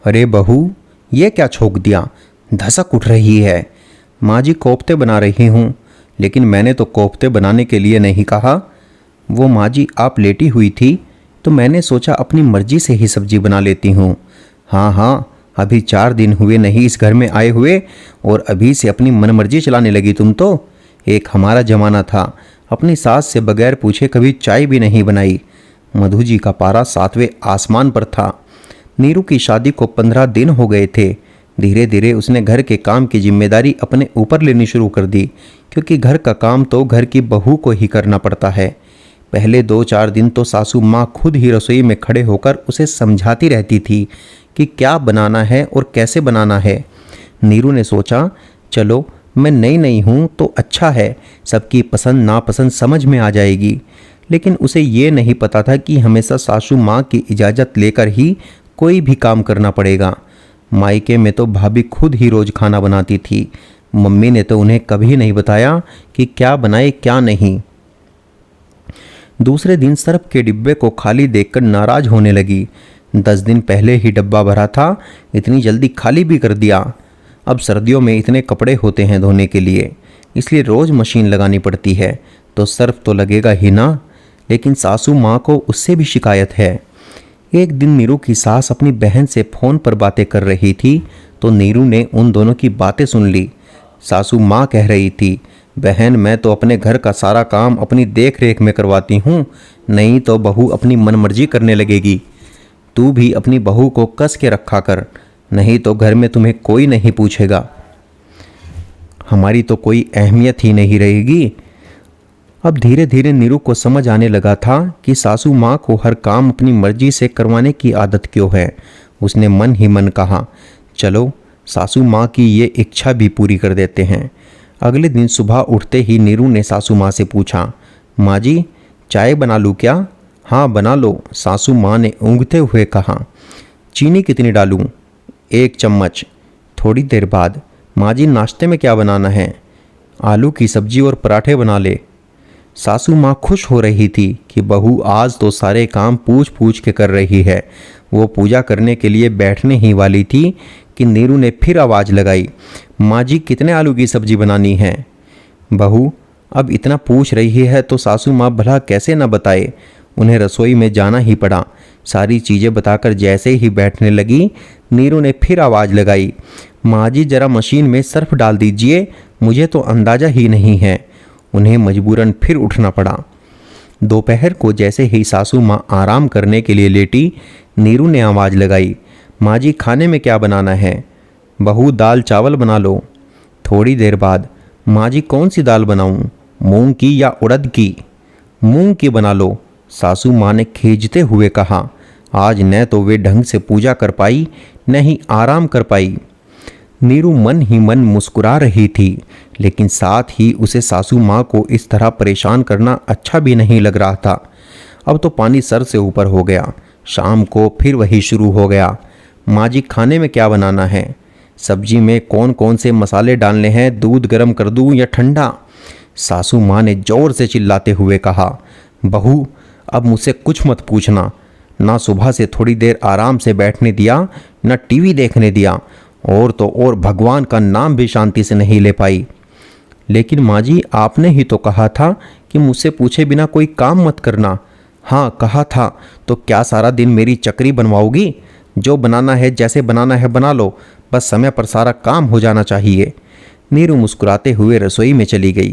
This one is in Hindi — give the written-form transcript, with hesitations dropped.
अरे बहू, ये क्या छोक दिया? धसक उठ रही है। माँ जी कोफ्ते बना रही हूँ, लेकिन मैंने तो कोफ्ते बनाने के लिए नहीं कहा। वो माँ जी आप लेटी हुई थी तो मैंने सोचा अपनी मर्जी से ही सब्जी बना लेती हूँ। हाँ हाँ, अभी 4 दिन हुए नहीं इस घर में आए हुए और अभी से अपनी मनमर्जी चलाने लगी तुम तो। एक हमारा जमाना था, अपनी सास से बगैर पूछे कभी चाय भी नहीं बनाई। मधु जी का पारा 7वें आसमान पर था। नीरू की शादी को 15 दिन हो गए थे। धीरे धीरे उसने घर के काम की जिम्मेदारी अपने ऊपर लेनी शुरू कर दी, क्योंकि घर का काम तो घर की बहू को ही करना पड़ता है। पहले 2-4 दिन तो सासू माँ खुद ही रसोई में खड़े होकर उसे समझाती रहती थी कि क्या बनाना है और कैसे बनाना है। नीरू ने सोचा, चलो मैं नई नई हूँ तो अच्छा है, सबकी पसंद नापसंद समझ में आ जाएगी। लेकिन उसे ये नहीं पता था कि हमेशा सासू माँ की इजाज़त लेकर ही कोई भी काम करना पड़ेगा। मायके में तो भाभी खुद ही रोज़ खाना बनाती थी। मम्मी ने तो उन्हें कभी नहीं बताया कि क्या बनाए क्या नहीं। दूसरे दिन सर्फ के डिब्बे को खाली देखकर नाराज होने लगी। 10 दिन पहले ही डब्बा भरा था, इतनी जल्दी खाली भी कर दिया। अब सर्दियों में इतने कपड़े होते हैं धोने के लिए, इसलिए रोज़ मशीन लगानी पड़ती है, तो सर्फ तो लगेगा ही ना। लेकिन सासू माँ को उससे भी शिकायत है। एक दिन नीरू की सास अपनी बहन से फ़ोन पर बातें कर रही थी तो नीरू ने उन दोनों की बातें सुन ली। सासू माँ कह रही थी, बहन मैं तो अपने घर का सारा काम अपनी देख रेख में करवाती हूँ, नहीं तो बहू अपनी मनमर्जी करने लगेगी। तू भी अपनी बहू को कस के रखा कर, नहीं तो घर में तुम्हें कोई नहीं पूछेगा। हमारी तो कोई अहमियत ही नहीं रहेगी। अब धीरे धीरे नीरू को समझ आने लगा था कि सासू माँ को हर काम अपनी मर्जी से करवाने की आदत क्यों है। उसने मन ही मन कहा, चलो सासू माँ की ये इच्छा भी पूरी कर देते हैं। अगले दिन सुबह उठते ही नीरू ने सासू माँ से पूछा, माँ जी चाय बना लूँ क्या? हाँ बना लो, सासू माँ ने ऊँघते हुए कहा। चीनी कितनी डालूँ? 1 चम्मच। थोड़ी देर बाद, माँ जी नाश्ते में क्या बनाना है? आलू की सब्जी और पराठे बना ले। सासू माँ खुश हो रही थी कि बहू आज तो सारे काम पूछ पूछ के कर रही है। वो पूजा करने के लिए बैठने ही वाली थी कि नीरू ने फिर आवाज़ लगाई, माँ जी कितने आलू की सब्जी बनानी है? बहू अब इतना पूछ रही है तो सासू माँ भला कैसे न बताए। उन्हें रसोई में जाना ही पड़ा। सारी चीज़ें बताकर जैसे ही बैठने लगी, नीरू ने फिर आवाज़ लगाई, माँ जी ज़रा मशीन में सर्फ डाल दीजिए, मुझे तो अंदाज़ा ही नहीं है। उन्हें मजबूरन फिर उठना पड़ा। दोपहर को जैसे ही सासू माँ आराम करने के लिए लेटी, नीरू ने आवाज़ लगाई, माँ जी खाने में क्या बनाना है? बहू दाल चावल बना लो। थोड़ी देर बाद, माँ जी कौन सी दाल बनाऊँ, मूंग की या उड़द की? मूंग की बना लो, सासू माँ ने खींचते हुए कहा। आज न तो वे ढंग से पूजा कर पाई न ही आराम कर पाई। नीरू मन ही मन मुस्कुरा रही थी, लेकिन साथ ही उसे सासू माँ को इस तरह परेशान करना अच्छा भी नहीं लग रहा था। अब तो पानी सर से ऊपर हो गया। शाम को फिर वही शुरू हो गया, माँ जी खाने में क्या बनाना है? सब्जी में कौन कौन से मसाले डालने हैं, दूध गर्म कर दूँ या ठंडा? सासू माँ ने ज़ोर से चिल्लाते हुए कहा, बहू अब मुझसे कुछ मत पूछना। ना सुबह से थोड़ी देर आराम से बैठने दिया, न टीवी देखने दिया, और तो और भगवान का नाम भी शांति से नहीं ले पाई। लेकिन माँ जी आपने ही तो कहा था कि मुझसे पूछे बिना कोई काम मत करना। हाँ कहा था, तो क्या सारा दिन मेरी चक्री बनवाओगी? जो बनाना है जैसे बनाना है बना लो, बस समय पर सारा काम हो जाना चाहिए। नीरू मुस्कुराते हुए रसोई में चली गई।